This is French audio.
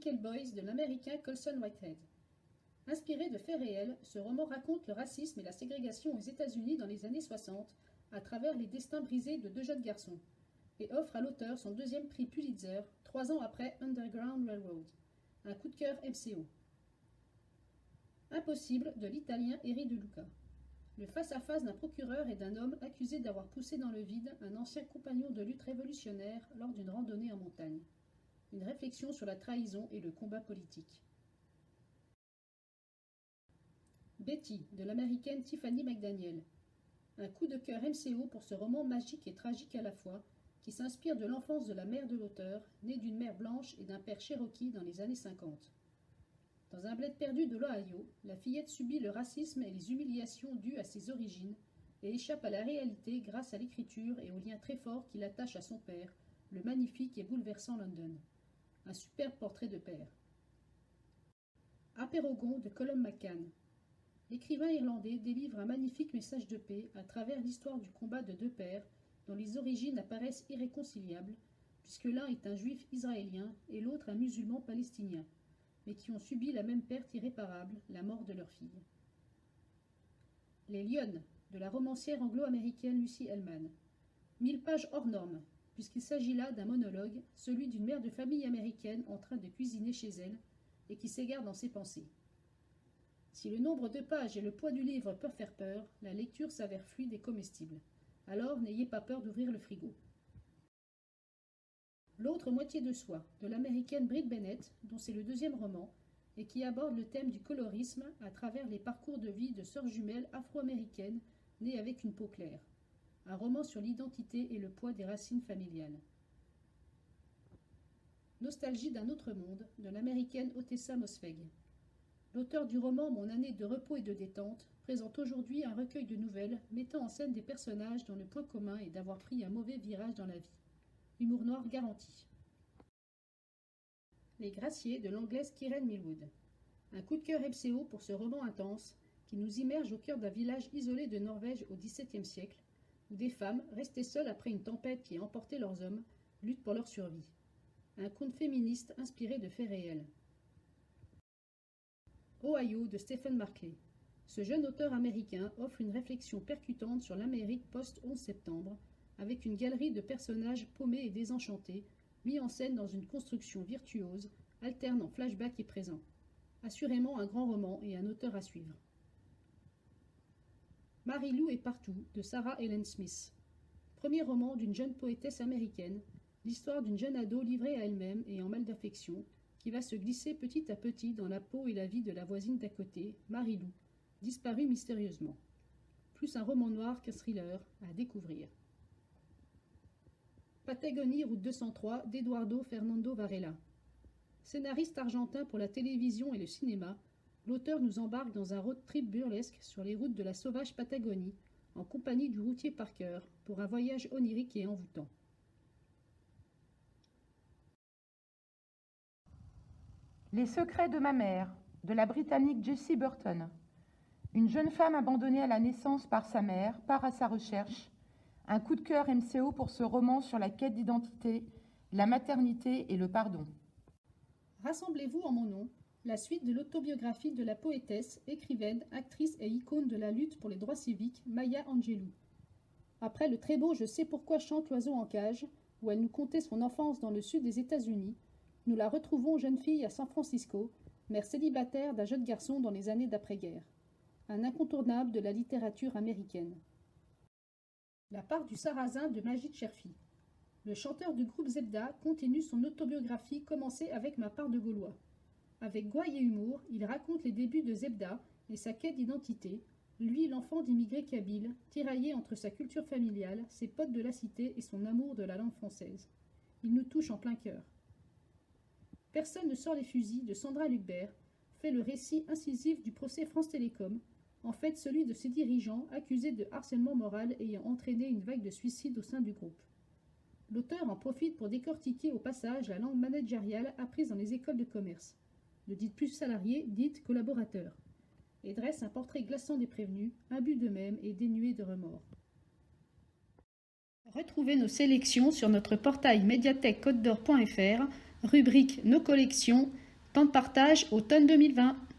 Nickel Boys de l'américain Colson Whitehead. Inspiré de faits réels, ce roman raconte le racisme et la ségrégation aux États-Unis dans les années 60 à travers les destins brisés de deux jeunes garçons et offre à l'auteur son deuxième prix Pulitzer 3 ans après Underground Railroad. Un coup de cœur MCO. Impossible de l'italien Eri De Luca. Le face-à-face d'un procureur et d'un homme accusé d'avoir poussé dans le vide un ancien compagnon de lutte révolutionnaire lors d'une randonnée en montagne. Une réflexion sur la trahison et le combat politique. Betty, de l'américaine Tiffany McDaniel. Un coup de cœur MCO pour ce roman magique et tragique à la fois, qui s'inspire de l'enfance de la mère de l'auteur, née d'une mère blanche et d'un père cherokee dans les années 50. Dans un bled perdu de l'Ohio, la fillette subit le racisme et les humiliations dues à ses origines et échappe à la réalité grâce à l'écriture et au lien très fort qui l'attache à son père, le magnifique et bouleversant London. Un superbe portrait de père. Apeirogon de Colum McCann. L'écrivain irlandais délivre un magnifique message de paix à travers l'histoire du combat de deux pères dont les origines apparaissent irréconciliables, puisque l'un est un juif israélien et l'autre un musulman palestinien, mais qui ont subi la même perte irréparable, la mort de leur fille. Les Lionnes, de la romancière anglo-américaine Lucy Hellman. 1000 pages hors normes, puisqu'il s'agit là d'un monologue, celui d'une mère de famille américaine en train de cuisiner chez elle et qui s'égare dans ses pensées. Si le nombre de pages et le poids du livre peuvent faire peur, la lecture s'avère fluide et comestible. Alors n'ayez pas peur d'ouvrir le frigo. L'autre moitié de soi, de l'américaine Brit Bennett, dont c'est le deuxième roman, et qui aborde le thème du colorisme à travers les parcours de vie de sœurs jumelles afro-américaines nées avec une peau claire. Un roman sur l'identité et le poids des racines familiales. Nostalgie d'un autre monde, de l'américaine Otessa Moshfegh. L'auteur du roman Mon année de repos et de détente présente aujourd'hui un recueil de nouvelles mettant en scène des personnages dont le point commun est d'avoir pris un mauvais virage dans la vie. Humour noir garanti. Les Graciers de l'anglaise Kieran Millwood. Un coup de cœur MCO pour ce roman intense qui nous immerge au cœur d'un village isolé de Norvège au XVIIe siècle où des femmes, restées seules après une tempête qui a emporté leurs hommes, luttent pour leur survie. Un conte féministe inspiré de faits réels. Ohio de Stephen Markley. Ce jeune auteur américain offre une réflexion percutante sur l'Amérique post-11 septembre, avec une galerie de personnages paumés et désenchantés, mis en scène dans une construction virtuose, alternant flashback et présent. Assurément un grand roman et un auteur à suivre. Marie-Lou est partout, de Sarah Ellen Smith. Premier roman d'une jeune poétesse américaine, l'histoire d'une jeune ado livrée à elle-même et en mal d'affection, qui va se glisser petit à petit dans la peau et la vie de la voisine d'à côté, Marie-Lou, disparue mystérieusement. Plus un roman noir qu'un thriller à découvrir. Patagonie, route 203 d'Eduardo Fernando Varela. Scénariste argentin pour la télévision et le cinéma, l'auteur nous embarque dans un road trip burlesque sur les routes de la sauvage Patagonie, en compagnie du routier Parker, pour un voyage onirique et envoûtant. Les secrets de ma mère, de la Britannique Jessie Burton. Une jeune femme abandonnée à la naissance par sa mère part à sa recherche. Un coup de cœur MCO pour ce roman sur la quête d'identité, la maternité et le pardon. Rassemblez-vous en mon nom, la suite de l'autobiographie de la poétesse, écrivaine, actrice et icône de la lutte pour les droits civiques, Maya Angelou. Après le très beau Je sais pourquoi chante l'oiseau en cage, où elle nous contait son enfance dans le sud des États-Unis, nous la retrouvons jeune fille à San Francisco, mère célibataire d'un jeune garçon dans les années d'après-guerre. Un incontournable de la littérature américaine. La part du sarrasin de Majid Cherfi. Le chanteur du groupe Zebda continue son autobiographie commencée avec Ma part de Gaulois. Avec gouaille et humour, il raconte les débuts de Zebda et sa quête d'identité, lui l'enfant d'immigrés kabyles, tiraillé entre sa culture familiale, ses potes de la cité et son amour de la langue française. Il nous touche en plein cœur. Personne ne sort les fusils de Sandra Lucbert fait le récit incisif du procès France Télécom, en fait celui de ses dirigeants accusés de harcèlement moral ayant entraîné une vague de suicides au sein du groupe. L'auteur en profite pour décortiquer au passage la langue managériale apprise dans les écoles de commerce. Ne dites plus salariés, dites collaborateurs. Et dresse un portrait glaçant des prévenus, imbus d'eux-mêmes et dénués de remords. Retrouvez nos sélections sur notre portail médiathèque-côte-d'or.fr, rubrique Nos collections, Temps de partage automne 2020.